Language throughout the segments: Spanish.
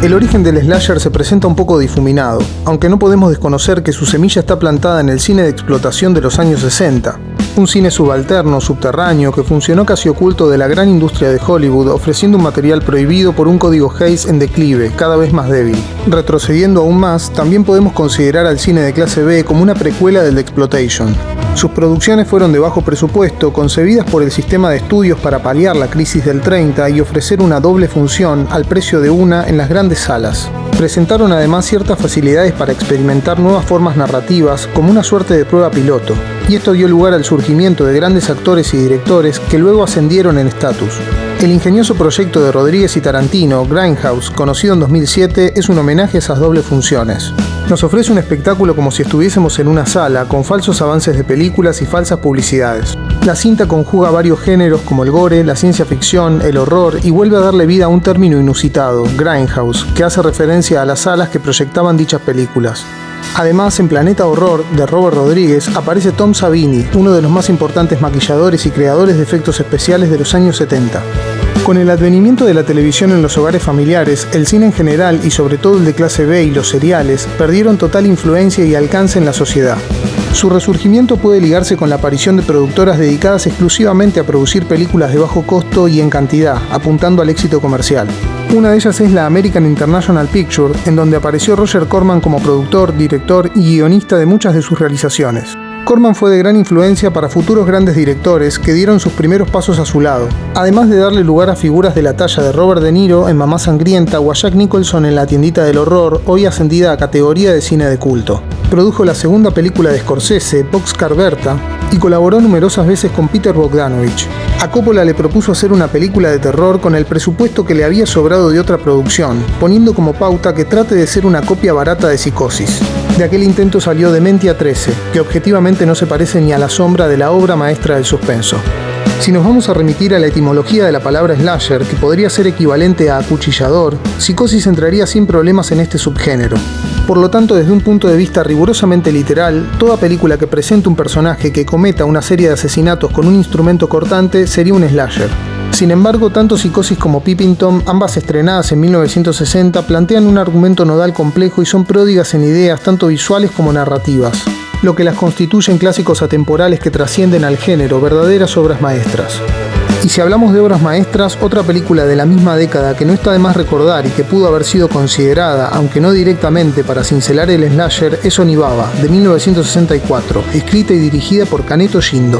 El origen del slasher se presenta un poco difuminado, aunque no podemos desconocer que su semilla está plantada en el cine de explotación de los años 60, un cine subalterno, subterráneo, que funcionó casi oculto de la gran industria de Hollywood, ofreciendo un material prohibido por un código Hays en declive, cada vez más débil. Retrocediendo aún más, también podemos considerar al cine de clase B como una precuela del exploitation. Sus producciones fueron de bajo presupuesto, concebidas por el sistema de estudios para paliar la crisis del 30 y ofrecer una doble función al precio de una en las grandes salas. Presentaron además ciertas facilidades para experimentar nuevas formas narrativas como una suerte de prueba piloto, y esto dio lugar al surgimiento de grandes actores y directores que luego ascendieron en estatus. El ingenioso proyecto de Rodríguez y Tarantino, Grindhouse, conocido en 2007, es un homenaje a esas dobles funciones. Nos ofrece un espectáculo como si estuviésemos en una sala, con falsos avances de películas y falsas publicidades. La cinta conjuga varios géneros como el gore, la ciencia ficción, el horror y vuelve a darle vida a un término inusitado, Grindhouse, que hace referencia a las salas que proyectaban dichas películas. Además, en Planeta Horror, de Robert Rodríguez, aparece Tom Savini, uno de los más importantes maquilladores y creadores de efectos especiales de los años 70. Con el advenimiento de la televisión en los hogares familiares, el cine en general y sobre todo el de clase B y los seriales perdieron total influencia y alcance en la sociedad. Su resurgimiento puede ligarse con la aparición de productoras dedicadas exclusivamente a producir películas de bajo costo y en cantidad, apuntando al éxito comercial. Una de ellas es la American International Picture, en donde apareció Roger Corman como productor, director y guionista de muchas de sus realizaciones. Corman fue de gran influencia para futuros grandes directores que dieron sus primeros pasos a su lado, además de darle lugar a figuras de la talla de Robert De Niro en Mamá Sangrienta o a Jack Nicholson en La Tiendita del Horror, hoy ascendida a categoría de cine de culto. Produjo la segunda película de Scorsese, Boxcar Berta, y colaboró numerosas veces con Peter Bogdanovich. A Coppola le propuso hacer una película de terror con el presupuesto que le había sobrado de otra producción, poniendo como pauta que trate de ser una copia barata de Psicosis. De aquel intento salió Dementia 13, que objetivamente no se parece ni a la sombra de la obra maestra del suspenso. Si nos vamos a remitir a la etimología de la palabra slasher, que podría ser equivalente a acuchillador, Psicosis entraría sin problemas en este subgénero. Por lo tanto, desde un punto de vista rigurosamente literal, toda película que presente un personaje que cometa una serie de asesinatos con un instrumento cortante sería un slasher. Sin embargo, tanto Psicosis como Peeping Tom, ambas estrenadas en 1960, plantean un argumento nodal complejo y son pródigas en ideas tanto visuales como narrativas, lo que las constituye en clásicos atemporales que trascienden al género, verdaderas obras maestras. Y si hablamos de obras maestras, otra película de la misma década que no está de más recordar y que pudo haber sido considerada, aunque no directamente, para cincelar el slasher es Onibaba, de 1964, escrita y dirigida por Kaneto Shindo.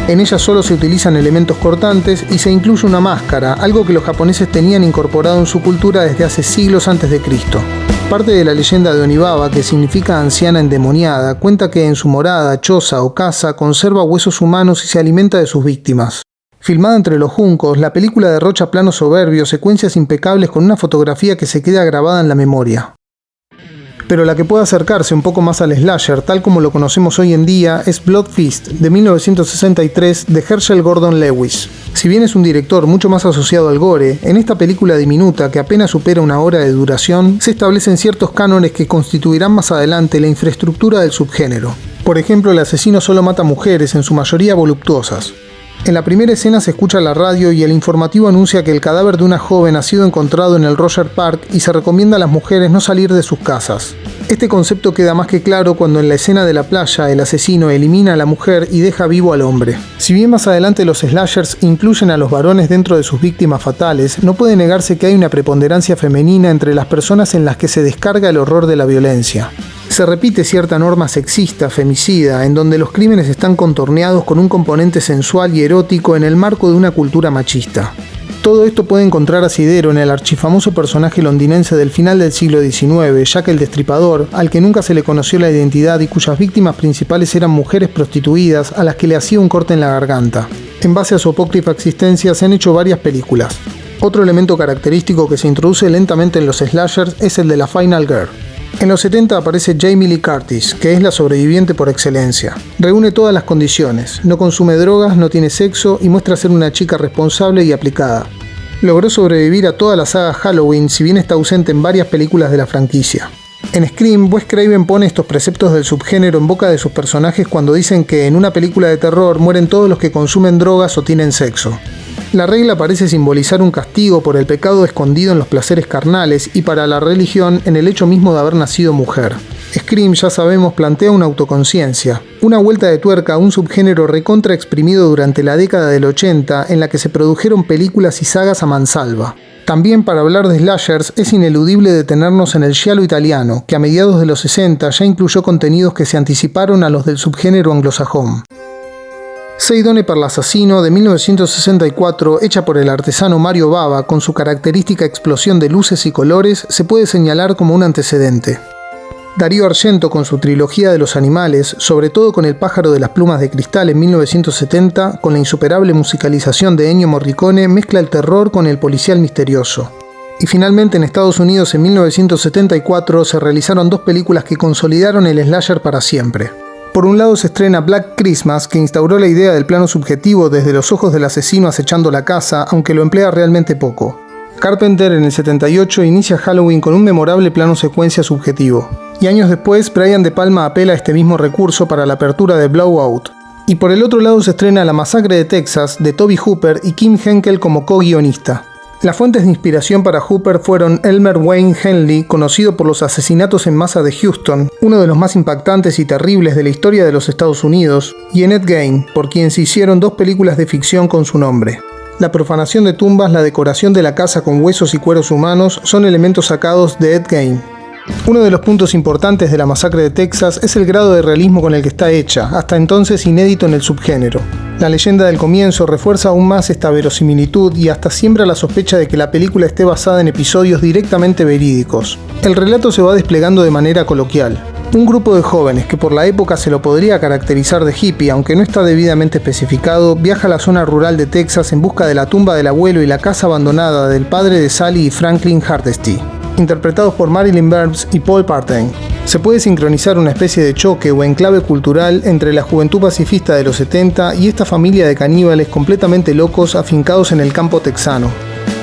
En ella solo se utilizan elementos cortantes y se incluye una máscara, algo que los japoneses tenían incorporado en su cultura desde hace siglos antes de Cristo. Parte de la leyenda de Onibaba, que significa anciana endemoniada, cuenta que en su morada, choza o casa conserva huesos humanos y se alimenta de sus víctimas. Filmada entre los juncos, la película derrocha planos soberbios, secuencias impecables con una fotografía que se queda grabada en la memoria. Pero la que puede acercarse un poco más al slasher, tal como lo conocemos hoy en día, es Blood Feast, de 1963, de Herschel Gordon Lewis. Si bien es un director mucho más asociado al gore, en esta película diminuta, que apenas supera una hora de duración, se establecen ciertos cánones que constituirán más adelante la infraestructura del subgénero. Por ejemplo, el asesino solo mata mujeres, en su mayoría voluptuosas. En la primera escena se escucha la radio y el informativo anuncia que el cadáver de una joven ha sido encontrado en el Roger Park y se recomienda a las mujeres no salir de sus casas. Este concepto queda más que claro cuando en la escena de la playa el asesino elimina a la mujer y deja vivo al hombre. Si bien más adelante los slashers incluyen a los varones dentro de sus víctimas fatales, no puede negarse que hay una preponderancia femenina entre las personas en las que se descarga el horror de la violencia. Se repite cierta norma sexista, femicida, en donde los crímenes están contorneados con un componente sensual y erótico en el marco de una cultura machista. Todo esto puede encontrar asidero en el archifamoso personaje londinense del final del siglo XIX, Jack el Destripador, al que nunca se le conoció la identidad y cuyas víctimas principales eran mujeres prostituidas a las que le hacía un corte en la garganta. En base a su apócrifa existencia se han hecho varias películas. Otro elemento característico que se introduce lentamente en los slashers es el de la Final Girl. En los 70 aparece Jamie Lee Curtis, que es la sobreviviente por excelencia. Reúne todas las condiciones, no consume drogas, no tiene sexo y muestra ser una chica responsable y aplicada. Logró sobrevivir a toda la saga Halloween, si bien está ausente en varias películas de la franquicia. En Scream, Wes Craven pone estos preceptos del subgénero en boca de sus personajes cuando dicen que en una película de terror mueren todos los que consumen drogas o tienen sexo. La regla parece simbolizar un castigo por el pecado escondido en los placeres carnales y para la religión en el hecho mismo de haber nacido mujer. Scream, ya sabemos, plantea una autoconciencia, una vuelta de tuerca a un subgénero recontra exprimido durante la década del 80 en la que se produjeron películas y sagas a mansalva. También para hablar de slashers es ineludible detenernos en el giallo italiano, que a mediados de los 60 ya incluyó contenidos que se anticiparon a los del subgénero anglosajón. Sei donne per l'assassino, de 1964, hecha por el artesano Mario Bava, con su característica explosión de luces y colores, se puede señalar como un antecedente. Darío Argento, con su trilogía de los animales, sobre todo con El pájaro de las plumas de cristal en 1970, con la insuperable musicalización de Ennio Morricone, mezcla el terror con el policial misterioso. Y finalmente en Estados Unidos en 1974 se realizaron dos películas que consolidaron el slasher para siempre. Por un lado se estrena Black Christmas, que instauró la idea del plano subjetivo desde los ojos del asesino acechando la casa, aunque lo emplea realmente poco. Carpenter en el 78 inicia Halloween con un memorable plano secuencia subjetivo. Y años después, Brian De Palma apela a este mismo recurso para la apertura de Blowout. Y por el otro lado se estrena La masacre de Texas, de Tobe Hooper y Kim Henkel como co-guionista. Las fuentes de inspiración para Hooper fueron Elmer Wayne Henley, conocido por los asesinatos en masa de Houston, uno de los más impactantes y terribles de la historia de los Estados Unidos, y Annette Gain, por quien se hicieron dos películas de ficción con su nombre. La profanación de tumbas, la decoración de la casa con huesos y cueros humanos son elementos sacados de Ed Gein. Uno de los puntos importantes de La masacre de Texas es el grado de realismo con el que está hecha, hasta entonces inédito en el subgénero. La leyenda del comienzo refuerza aún más esta verosimilitud y hasta siembra la sospecha de que la película esté basada en episodios directamente verídicos. El relato se va desplegando de manera coloquial. Un grupo de jóvenes que por la época se lo podría caracterizar de hippie, aunque no está debidamente especificado, viaja a la zona rural de Texas en busca de la tumba del abuelo y la casa abandonada del padre de Sally y Franklin Hardesty, interpretados por Marilyn Burns y Paul Partain. Se puede sincronizar una especie de choque o enclave cultural entre la juventud pacifista de los 70 y esta familia de caníbales completamente locos afincados en el campo texano.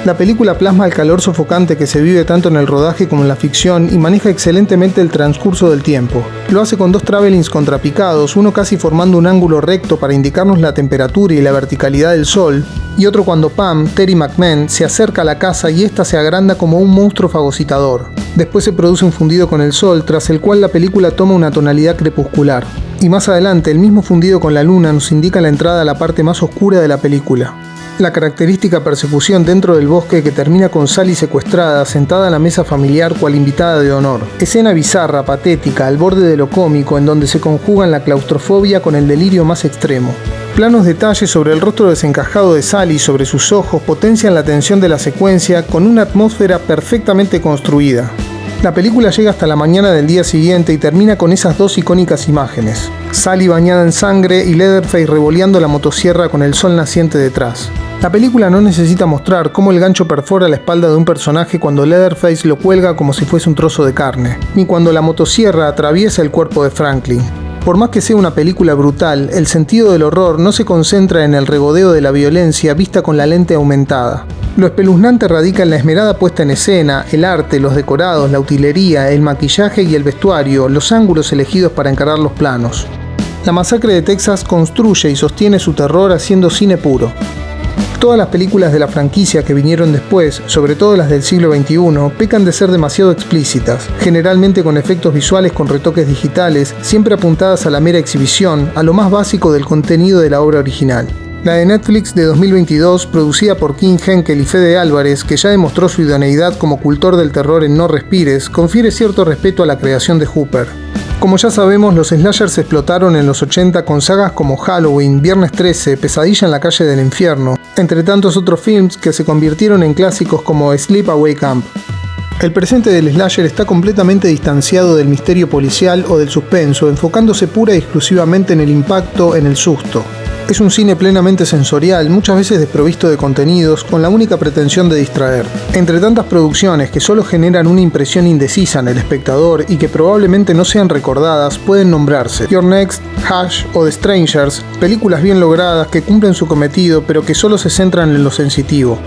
La película plasma el calor sofocante que se vive tanto en el rodaje como en la ficción y maneja excelentemente el transcurso del tiempo. Lo hace con dos travelings contrapicados, uno casi formando un ángulo recto para indicarnos la temperatura y la verticalidad del sol, y otro cuando Pam, Terry McMahon, se acerca a la casa y ésta se agranda como un monstruo fagocitador. Después se produce un fundido con el sol, tras el cual la película toma una tonalidad crepuscular. Y más adelante, el mismo fundido con la luna nos indica la entrada a la parte más oscura de la película. La característica persecución dentro del bosque que termina con Sally secuestrada, sentada a la mesa familiar cual invitada de honor. Escena bizarra, patética, al borde de lo cómico, en donde se conjugan la claustrofobia con el delirio más extremo. Planos detalles sobre el rostro desencajado de Sally y sobre sus ojos potencian la tensión de la secuencia con una atmósfera perfectamente construida. La película llega hasta la mañana del día siguiente y termina con esas dos icónicas imágenes. Sally bañada en sangre y Leatherface revoleando la motosierra con el sol naciente detrás. La película no necesita mostrar cómo el gancho perfora la espalda de un personaje cuando Leatherface lo cuelga como si fuese un trozo de carne, ni cuando la motosierra atraviesa el cuerpo de Franklin. Por más que sea una película brutal, el sentido del horror no se concentra en el regodeo de la violencia vista con la lente aumentada. Lo espeluznante radica en la esmerada puesta en escena, el arte, los decorados, la utilería, el maquillaje y el vestuario, los ángulos elegidos para encarar los planos. La masacre de Texas construye y sostiene su terror haciendo cine puro. Todas las películas de la franquicia que vinieron después, sobre todo las del siglo XXI, pecan de ser demasiado explícitas, generalmente con efectos visuales con retoques digitales, siempre apuntadas a la mera exhibición, a lo más básico del contenido de la obra original. La de Netflix de 2022, producida por Kim Henkel y Fede Álvarez, que ya demostró su idoneidad como cultor del terror en No Respires, confiere cierto respeto a la creación de Hooper. Como ya sabemos, los slashers explotaron en los 80 con sagas como Halloween, Viernes 13, Pesadilla en la calle del infierno, entre tantos otros films que se convirtieron en clásicos como Sleepaway Camp. El presente del slasher está completamente distanciado del misterio policial o del suspenso, enfocándose pura y exclusivamente en el impacto, en el susto. Es un cine plenamente sensorial, muchas veces desprovisto de contenidos, con la única pretensión de distraer. Entre tantas producciones que solo generan una impresión indecisa en el espectador y que probablemente no sean recordadas, pueden nombrarse Your Next, Hush o The Strangers, películas bien logradas que cumplen su cometido pero que solo se centran en lo sensitivo.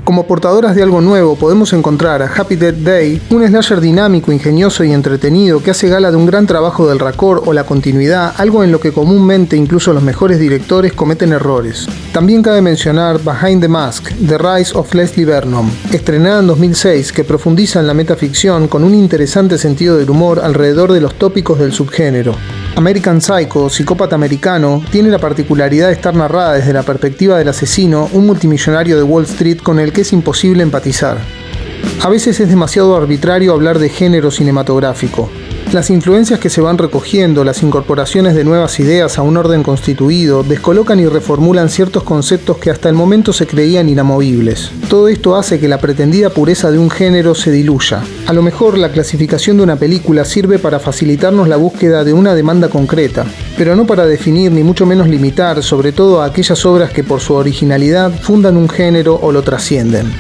Como portadoras de algo nuevo podemos encontrar a Happy Death Day, un slasher dinámico, ingenioso y entretenido que hace gala de un gran trabajo del raccord o la continuidad, algo en lo que comúnmente incluso los mejores directores cometen errores. También cabe mencionar Behind the Mask, The Rise of Leslie Vernon, estrenada en 2006, que profundiza en la metaficción con un interesante sentido del humor alrededor de los tópicos del subgénero. American Psycho, Psicópata Americano, tiene la particularidad de estar narrada desde la perspectiva del asesino, un multimillonario de Wall Street con el que es imposible empatizar. A veces es demasiado arbitrario hablar de género cinematográfico. Las influencias que se van recogiendo, las incorporaciones de nuevas ideas a un orden constituido, descolocan y reformulan ciertos conceptos que hasta el momento se creían inamovibles. Todo esto hace que la pretendida pureza de un género se diluya. A lo mejor la clasificación de una película sirve para facilitarnos la búsqueda de una demanda concreta, pero no para definir ni mucho menos limitar, sobre todo a aquellas obras que por su originalidad fundan un género o lo trascienden.